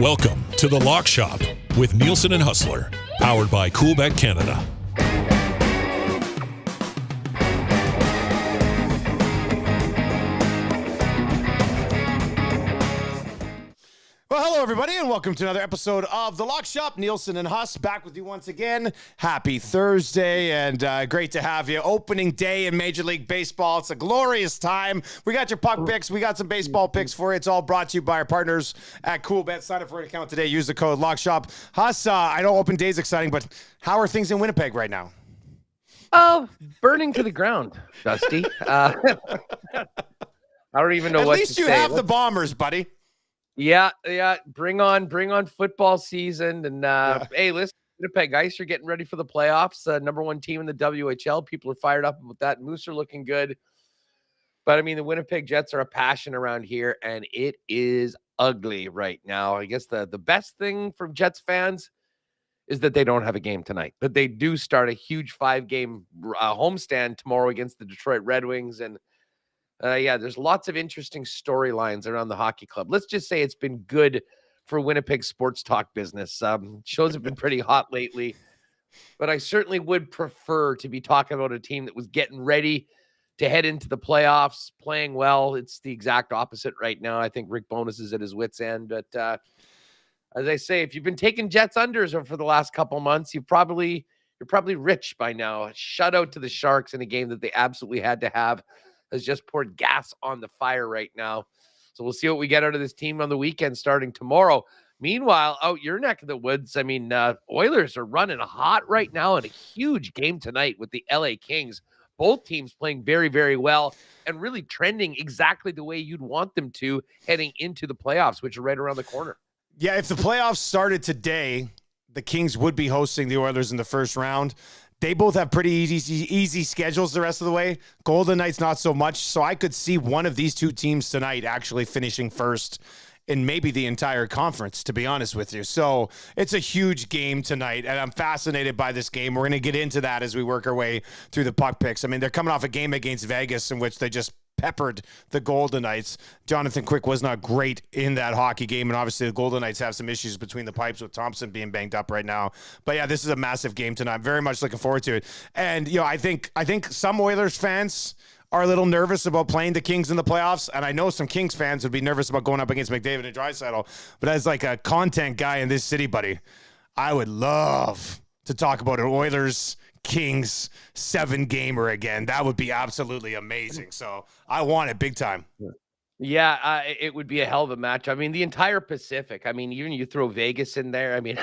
Welcome to The Lock Shop with Nielsen and Hustler, powered by Coolbet Canada. Well, hello, everybody, and welcome to another episode of The Lock Shop. Nielsen and Hus back with you once again. Happy Thursday, and great to have you. Opening day in Major League Baseball. It's a glorious time. We got your puck picks. We got some baseball picks for you. It's all brought to you by our partners at Coolbet. Sign up for an account today. Use the code LOCKSHOP. Hus, I know open day is exciting, but how are things in Winnipeg right now? Oh, burning to the ground, Dusty. I don't even know what to say. At least you have the Bombers, buddy. Yeah. Bring on football season. And Hey, listen, Winnipeg Ice are getting ready for the playoffs. Number one team in the WHL. People are fired up about that. Moose are looking good. But I mean, the Winnipeg Jets are a passion around here, and it is ugly right now. I guess the best thing from Jets fans is that they don't have a game tonight, but they do start a huge 5-game homestand tomorrow against the Detroit Red Wings. And there's lots of interesting storylines around the hockey club. Let's just say it's been good for Winnipeg sports talk business. Shows have been pretty hot lately, but I certainly would prefer to be talking about a team that was getting ready to head into the playoffs, playing well. It's the exact opposite right now. I think Rick Bowness is at his wit's end. But as I say, if you've been taking Jets unders for the last couple months, you're probably rich by now. A shutout to the Sharks in a game that they absolutely had to have has just poured gas on the fire right now. So we'll see what we get out of this team on the weekend starting tomorrow. Meanwhile, out your neck of the woods, I mean, Oilers are running hot right now in a huge game tonight with the LA Kings. Both teams playing very, very well and really trending exactly the way you'd want them to heading into the playoffs, which are right around the corner. Yeah, if the playoffs started today, the Kings would be hosting the Oilers in the first round. They both have pretty easy schedules the rest of the way. Golden Knights, not so much. So I could see one of these two teams tonight actually finishing first in maybe the entire conference, to be honest with you. So it's a huge game tonight, and I'm fascinated by this game. We're going to get into that as we work our way through the puck picks. I mean, they're coming off a game against Vegas in which they just peppered the Golden Knights. Jonathan Quick was not great in that hockey game, and obviously the Golden Knights have some issues between the pipes with Thompson being banged up right now. But yeah, this is a massive game tonight. I'm very much looking forward to it. And I think some Oilers fans are a little nervous about playing the Kings in the playoffs, and I know some Kings fans would be nervous about going up against McDavid and Draisaitl. But as like a content guy in this city, buddy, I would love to talk about an Oilers Kings 7-gamer again. That would be absolutely amazing. So I want it big time. Yeah, it would be a hell of a match. I mean, the entire Pacific. I mean, even you throw Vegas in there. I mean,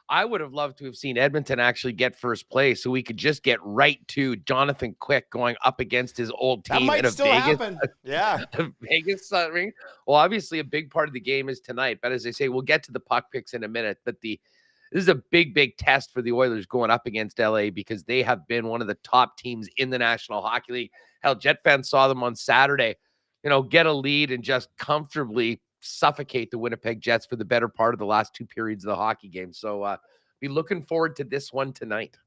I would have loved to have seen Edmonton actually get first place so we could just get right to Jonathan Quick going up against his old team. That might still happen. Yeah. Vegas ring. Well, obviously a big part of the game is tonight, but as I say, we'll get to the puck picks in a minute. But this is a big test for the Oilers going up against LA because they have been one of the top teams in the National Hockey League. Hell, Jet fans saw them on Saturday, get a lead and just comfortably suffocate the Winnipeg Jets for the better part of the last two periods of the hockey game. So be looking forward to this one tonight.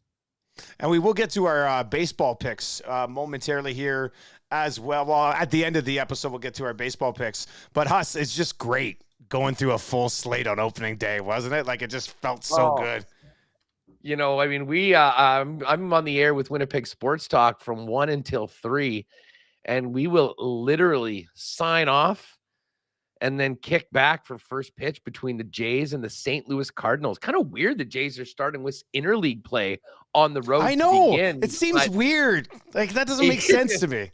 And we will get to our baseball picks momentarily here as well. Well, at the end of the episode, we'll get to our baseball picks. But Hus, it's just great going through a full slate on opening day, wasn't it? Like, it just felt so good. I mean, I'm on the air with Winnipeg Sports Talk from 1 until 3, and we will literally sign off and then kick back for first pitch between the Jays and the St. Louis Cardinals. Kind of weird the Jays are starting with interleague play on the road. I know. It seems weird. Like, that doesn't make sense to me.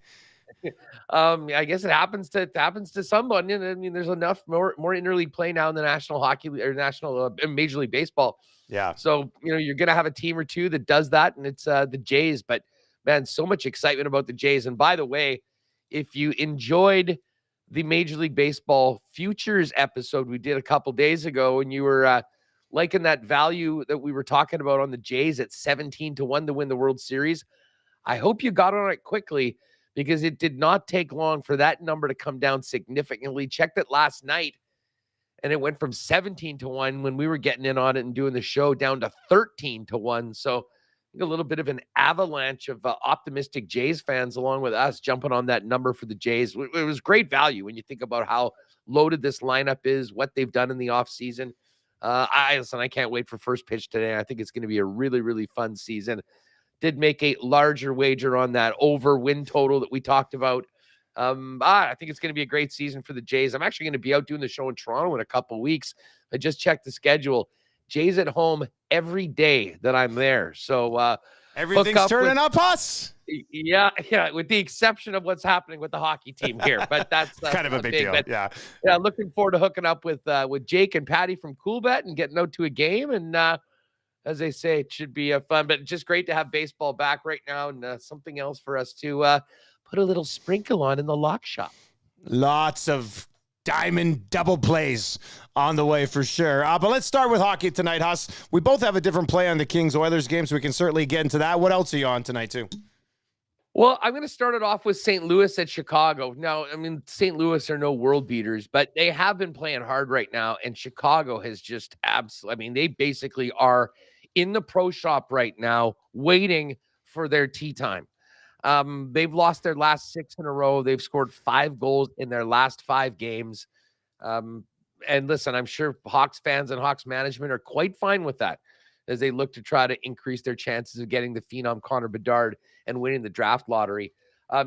I guess it happens to someone. I mean, there's enough more interleague play now in the National Hockey League or National Major League Baseball. Yeah. So, you're going to have a team or two that does that, and it's the Jays. But, man, so much excitement about the Jays. And by the way, if you enjoyed the Major League Baseball futures episode we did a couple days ago, and you were liking that value that we were talking about on the Jays at 17-1 to win the World Series, I hope you got on it quickly because it did not take long for that number to come down significantly. Checked it last night, and it went from 17-1 when we were getting in on it and doing the show down to 13-1. So a little bit of an avalanche of optimistic Jays fans along with us jumping on that number for the Jays. It was great value when you think about how loaded this lineup is, what they've done in the offseason. I can't wait for first pitch today. I think it's going to be a really, really fun season. Did make a larger wager on that over win total that we talked about. I think it's going to be a great season for the Jays. I'm actually going to be out doing the show in Toronto in a couple weeks. I just checked the schedule. Jays at home every day that I'm there. So everything's turning up us. Yeah, with the exception of what's happening with the hockey team here, but that's kind of a big deal. But, yeah, looking forward to hooking up with Jake and Patty from Coolbet and getting out to a game. And as they say, it should be fun. But just great to have baseball back right now, and something else for us to put a little sprinkle on in the lock shop. Lots of diamond double plays on the way for sure. But let's start with hockey tonight, Hus. We both have a different play on the Kings-Oilers game, so we can certainly get into that. What else are you on tonight, too? Well, I'm going to start it off with St. Louis at Chicago. Now, I mean, St. Louis are no world beaters, but they have been playing hard right now, and Chicago has just they basically are in the pro shop right now waiting for their tea time. They've lost their last 6 in a row. They've scored 5 goals in their last 5 games. And listen, I'm sure Hawks fans and Hawks management are quite fine with that as they look to try to increase their chances of getting the phenom Connor Bedard and winning the draft lottery.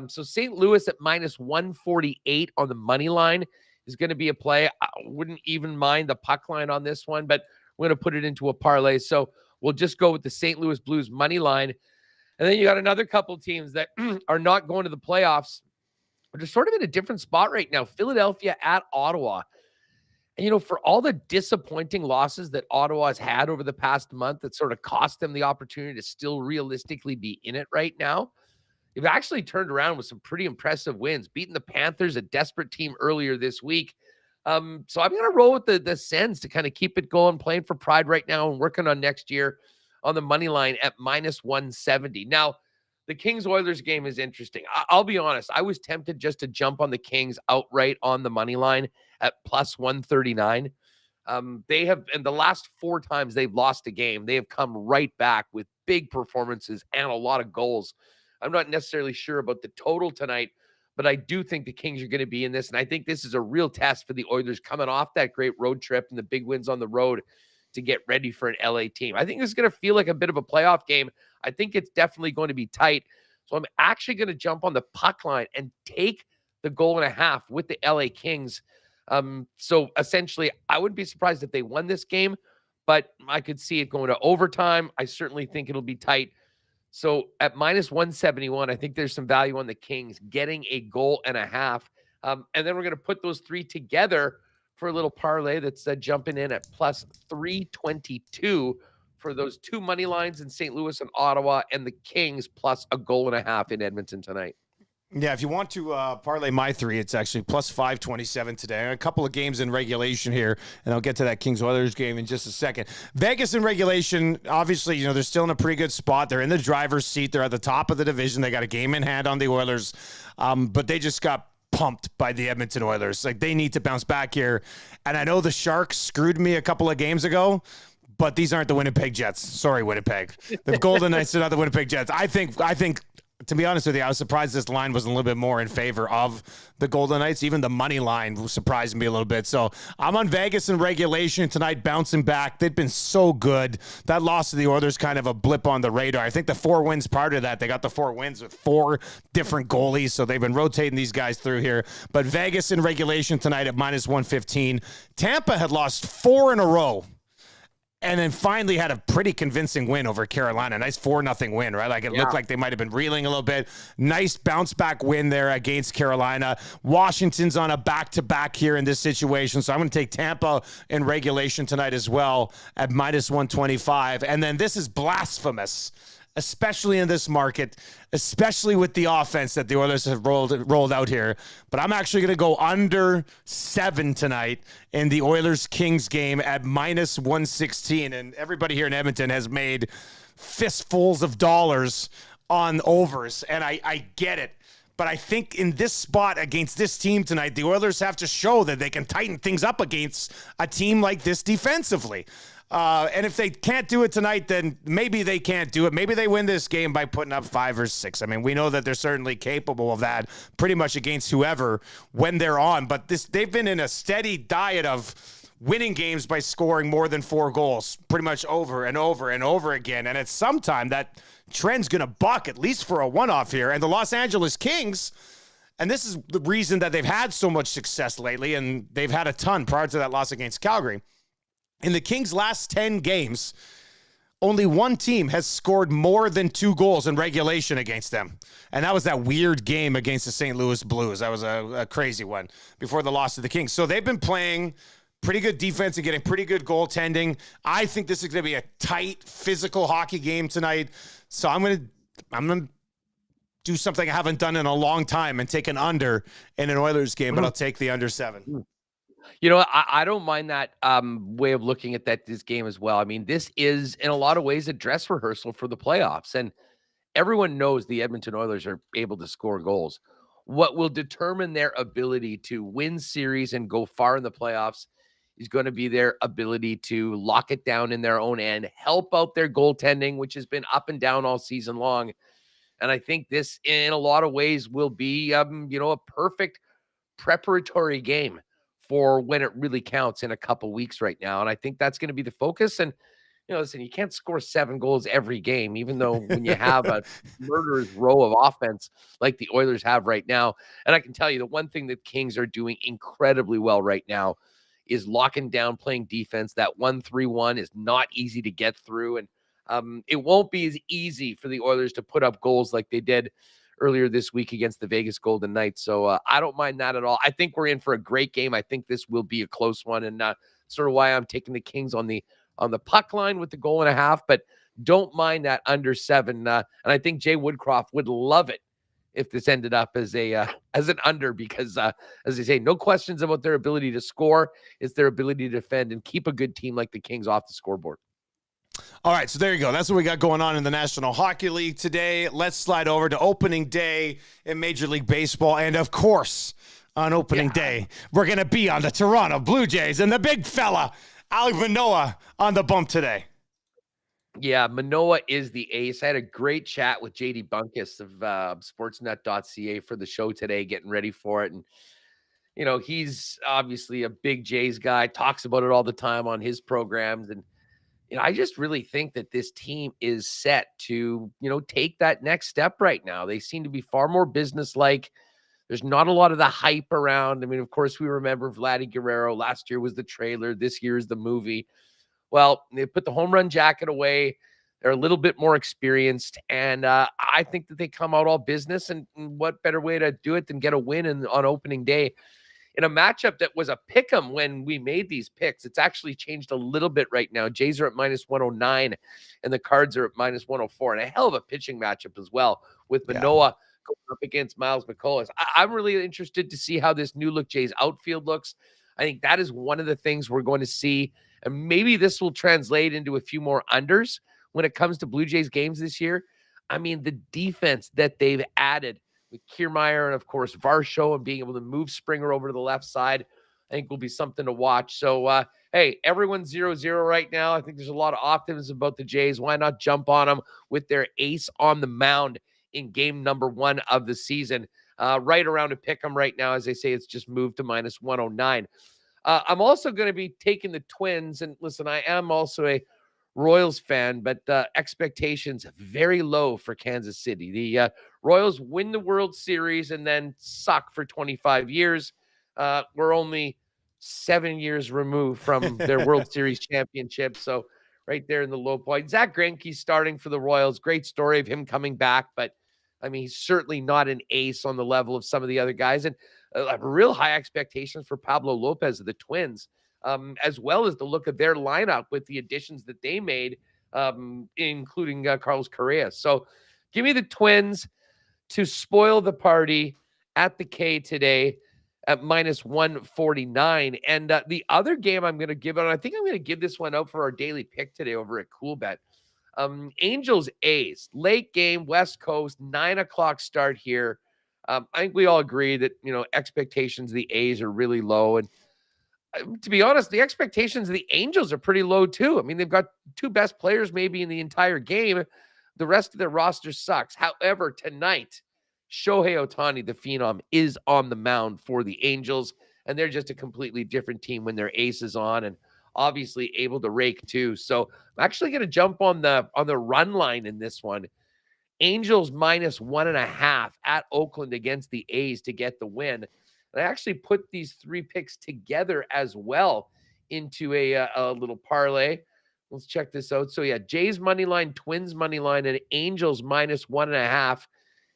So St. Louis at minus 148 on the money line is going to be a play. I wouldn't even mind the puck line on this one, but we're going to put it into a parlay. So we'll just go with the St. Louis Blues money line. And then you got another couple teams that are not going to the playoffs. They're sort of in a different spot right now. Philadelphia at Ottawa. And, for all the disappointing losses that Ottawa has had over the past month that sort of cost them the opportunity to still realistically be in it right now, they've actually turned around with some pretty impressive wins, beating the Panthers, a desperate team earlier this week. So I'm going to roll with the Sens to kind of keep it going, playing for pride right now and working on next year on the money line at minus 170. Now, the Kings-Oilers game is interesting. I'll be honest. I was tempted just to jump on the Kings outright on the money line at plus 139. They have, in the last 4 times they've lost a game, they have come right back with big performances and a lot of goals. I'm not necessarily sure about the total tonight, but I do think the Kings are going to be in this, and I think this is a real test for the Oilers coming off that great road trip and the big wins on the road to get ready for an LA team. I think this is going to feel like a bit of a playoff game. I think it's definitely going to be tight. So I'm actually going to jump on the puck line and take the 1.5 with the LA Kings. So essentially, I wouldn't be surprised if they won this game, but I could see it going to overtime. I certainly think it'll be tight. So at minus 171, I think there's some value on the Kings getting a 1.5. And then we're going to put those 3 together for a little parlay that's jumping in at plus 322 for those 2 money lines in St. Louis and Ottawa, and the Kings plus a 1.5 in Edmonton tonight. Yeah, if you want to parlay my 3, it's actually plus 527 today. A couple of games in regulation here, and I'll get to that Kings-Oilers game in just a second. Vegas in regulation, obviously, they're still in a pretty good spot. They're in the driver's seat. They're at the top of the division. They got a game in hand on the Oilers, but they just got pumped by the Edmonton Oilers. Like, they need to bounce back here. And I know the Sharks screwed me a couple of games ago, but these aren't the Winnipeg Jets. Sorry, Winnipeg. The Golden Knights are not the Winnipeg Jets. I think, to be honest with you, I was surprised this line was a little bit more in favor of the Golden Knights. Even the money line surprised me a little bit. So I'm on Vegas in regulation tonight, bouncing back. They've been so good. That loss to the Oilers kind of a blip on the radar. I think the 4 wins part of that, they got the 4 wins with 4 different goalies. So they've been rotating these guys through here. But Vegas in regulation tonight at minus 115. Tampa had lost 4 in a row, and then finally had a pretty convincing win over Carolina. Nice 4-0 win, right? Like, it looked like they might have been reeling a little bit. Nice bounce-back win there against Carolina. Washington's on a back-to-back here in this situation, so I'm going to take Tampa in regulation tonight as well at minus 125. And then this is blasphemous, especially in this market, especially with the offense that the Oilers have rolled out here. But I'm actually going to go under 7 tonight in the Oilers-Kings game at minus 116. And everybody here in Edmonton has made fistfuls of dollars on overs, and I get it. But I think in this spot against this team tonight, the Oilers have to show that they can tighten things up against a team like this defensively. And if they can't do it tonight, then maybe they can't do it. Maybe they win this game by putting up 5 or 6. I mean, we know that they're certainly capable of that pretty much against whoever when they're on. But they've been in a steady diet of winning games by scoring more than 4 goals pretty much over and over and over again. And at some time, that trend's going to buck, at least for a one-off here. And the Los Angeles Kings, and this is the reason that they've had so much success lately, and they've had a ton prior to that loss against Calgary. In the Kings' last 10 games, only one team has scored more than 2 goals in regulation against them. And that was that weird game against the St. Louis Blues. That was a crazy one before the loss to the Kings. So they've been playing pretty good defense and getting pretty good goaltending. I think this is going to be a tight, physical hockey game tonight. So I'm going to do something I haven't done in a long time and take an under in an Oilers game, but I'll take the under 7. You know, I don't mind that way of looking at this game as well. I mean, this is in a lot of ways a dress rehearsal for the playoffs, and everyone knows the Edmonton Oilers are able to score goals. What will determine their ability to win series and go far in the playoffs is going to be their ability to lock it down in their own end, help out their goaltending, which has been up and down all season long. And I think this, in a lot of ways, will be, a perfect preparatory game for when it really counts in a couple weeks right now. And I think that's going to be the focus. And, listen, you can't score 7 goals every game, even though when you have a murderer's row of offense like the Oilers have right now. And I can tell you the one thing that Kings are doing incredibly well right now is locking down, playing defense. That 1-3-1 is not easy to get through. And it won't be as easy for the Oilers to put up goals like they did earlier this week against the Vegas Golden Knights. So I don't mind that at all. I think we're in for a great game. I think this will be a close one, and sort of why I'm taking the Kings on the puck line with the 1.5, but don't mind that under 7. And I think Jay Woodcroft would love it if this ended up as an under, because as they say, no questions about their ability to score. It's their ability to defend and keep a good team like the Kings off the scoreboard. All right, so there you go. That's what we got going on in the National Hockey League today. Let's slide over to opening day in Major League Baseball. And, of course, on opening day, we're going to be on the Toronto Blue Jays and the big fella, Alek Manoah, on the bump today. Yeah, Manoah is the ace. I had a great chat with JD Bunkus of sportsnet.ca for the show today, getting ready for it. And, he's obviously a big Jays guy, talks about it all the time on his programs. And, I just really think that this team is set to, take that next step right now. They seem to be far more businesslike. There's not a lot of the hype around. I mean, of course, we remember Vladdy Guerrero. Last year was the trailer. This year is the movie. Well, they put the home run jacket away. They're a little bit more experienced. And I think that they come out all business. And what better way to do it than get a win on opening day in a matchup that was a pick 'em when we made these picks. It's actually changed a little bit right now. Jays are at -109 and the Cards are at -104, and a hell of a pitching matchup as well with Manoah going up against Miles McCullough. I'm really interested to see how this new look Jays outfield looks. I think that is one of the things we're going to see, and maybe this will translate into a few more unders when it comes to Blue Jays games this year. I mean, the defense that they've added with Kiermaier and, of course, Varsho, and being able to move Springer over to the left side, I think will be something to watch. So, hey, everyone's 0-0 right now. I think there's a lot of optimism about the Jays. Why not jump on them with their ace on the mound in game number 1 of the season? Right around a pick 'em right now. As they say, it's just moved to -109. I'm also going to be taking the Twins. And listen, I am also a Royals fan, but expectations very low for Kansas City. The Royals win the World Series and then suck for 25 years. We're only 7 years removed from their World Series championship. So right there in the low point. Zach Greinke's starting for the Royals. Great story of him coming back, but I mean, he's certainly not an ace on the level of some of the other guys. And real high expectations for Pablo Lopez of the Twins, as well as the look of their lineup with the additions that they made, including Carlos Correa. So give me the Twins to spoil the party at the K today at -149. And the other game I'm going to give out, I think I'm going to give this one out for our daily pick today over at CoolBet. Angels A's late game, West Coast, 9:00 start here. I think we all agree that, expectations of the A's are really low. And to be honest, the expectations of the Angels are pretty low too. I mean, they've got two best players maybe in the entire game. The rest of their roster sucks. However, tonight, Shohei Ohtani, the phenom, is on the mound for the Angels, and they're just a completely different team when their ace is on, and obviously able to rake too. So I'm actually going to jump on the run line in this one. Angels -1.5 at Oakland against the A's to get the win. And I actually put these three picks together as well into a little parlay. Let's check this out. So yeah, Jays money line, Twins money line, and Angels -1.5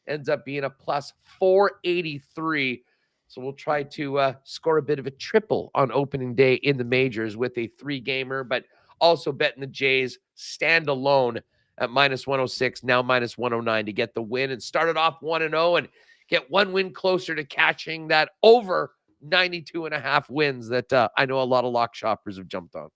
ends up being a +483. So we'll try to score a bit of a triple on opening day in the majors with a 3-gamer, but also betting the Jays stand alone at -106, now -109 to get the win and start it off 1-0 and get one win closer to catching that over 92.5 wins that I know a lot of lock shoppers have jumped on.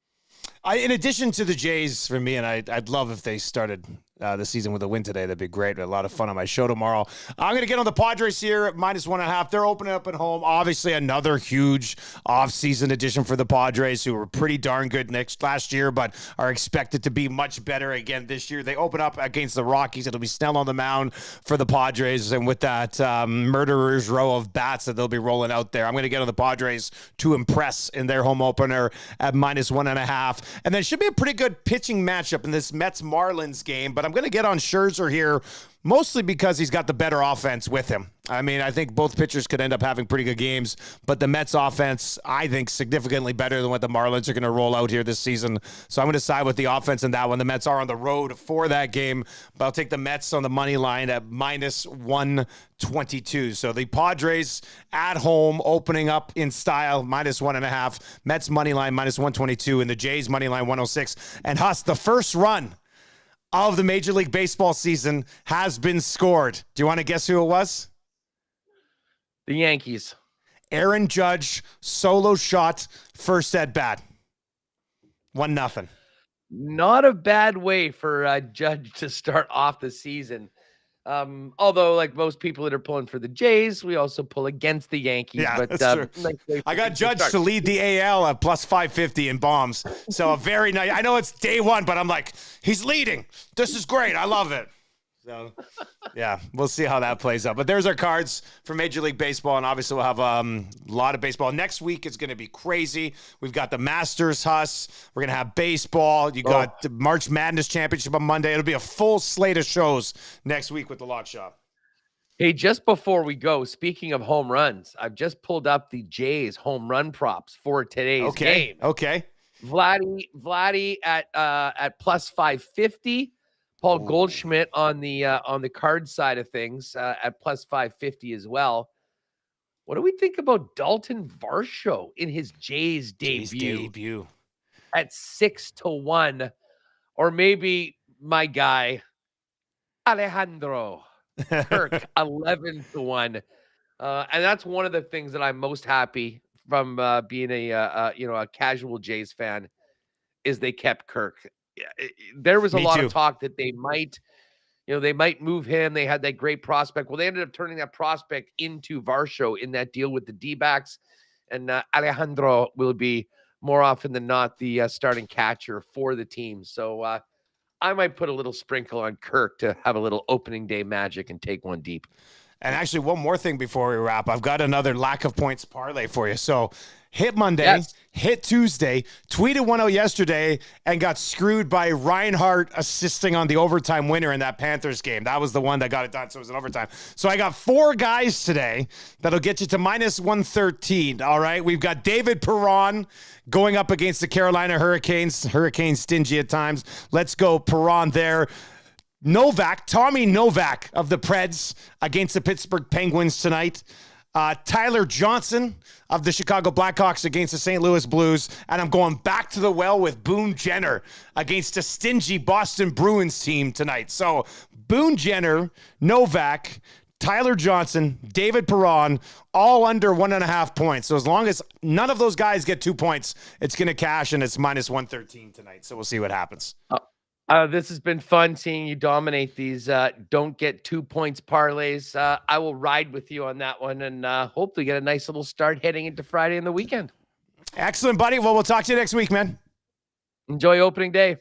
In addition to the Jays, for me, and I'd love if they started the season with a win today. That'd be great. A lot of fun on my show tomorrow. I'm going to get on the Padres here at -1.5. They're opening up at home. Obviously, another huge offseason addition for the Padres, who were pretty darn good last year, but are expected to be much better again this year. They open up against the Rockies. It'll be Snell on the mound for the Padres, and with that murderer's row of bats that they'll be rolling out there, I'm going to get on the Padres to impress in their home opener at -1.5. And then should be a pretty good pitching matchup in this Mets-Marlins game, but I'm going to get on Scherzer here, mostly because he's got the better offense with him. I mean, I think both pitchers could end up having pretty good games, but the Mets offense, I think, significantly better than what the Marlins are going to roll out here this season. So I'm going to side with the offense in that one. The Mets are on the road for that game, but I'll take the Mets on the money line at -122. So the Padres at home opening up in style, -1.5. Mets money line -122, and the Jays money line 106. And Hus, the first run of the Major League Baseball season has been scored. Do you want to guess who it was? The Yankees. Aaron Judge, solo shot, first at bat. 1-0. Not a bad way for Judge to start off the season. Although, like most people that are pulling for the Jays, we also pull against the Yankees. Yeah, but that's true. I got Judge to lead the AL at +550 in bombs. So a very nice. I know it's day one, but I'm like, he's leading. This is great. I love it. So, yeah, we'll see how that plays out. But there's our cards for Major League Baseball, and obviously we'll have a lot of baseball. Next week is going to be crazy. We've got the Masters, Hus. We're going to have baseball. You got the March Madness Championship on Monday. It'll be a full slate of shows next week with the Lock Shop. Hey, just before we go, speaking of home runs, I've just pulled up the Jays home run props for today's game. Okay. Vladdy at +550. Paul Goldschmidt on the card side of things at +550 as well. What do we think about Dalton Varsho in his Jays debut at 6-1, or maybe my guy Alejandro Kirk 11-1, and that's one of the things that I'm most happy from being a casual Jays fan is they kept Kirk. There was a lot of talk that they might move him. They had that great prospect. Well, they ended up turning that prospect into Varsho in that deal with the D-backs. And Alejandro will be more often than not the starting catcher for the team. So I might put a little sprinkle on Kirk to have a little opening day magic and take one deep. And actually, one more thing before we wrap. I've got another lack of points parlay for you. So hit Monday, hit Tuesday, tweeted one out yesterday, and got screwed by Reinhardt assisting on the overtime winner in that Panthers game. That was the one that got it done, so it was an overtime. So I got 4 guys today that'll get you to -113, all right? We've got David Perron going up against the Carolina Hurricanes. Hurricanes stingy at times. Let's go Perron there. Tommy Novak of the Preds against the Pittsburgh Penguins tonight. Tyler Johnson of the Chicago Blackhawks against the St. Louis Blues. And I'm going back to the well with Boone Jenner against a stingy Boston Bruins team tonight. So Boone Jenner, Novak, Tyler Johnson, David Perron, all under 1.5 points. So as long as none of those guys get 2 points, it's going to cash, and it's -113 tonight. So we'll see what happens. This has been fun seeing you dominate these don't get 2 points parlays. I will ride with you on that one and hopefully get a nice little start heading into Friday and the weekend. Excellent, buddy. Well, we'll talk to you next week, man. Enjoy opening day.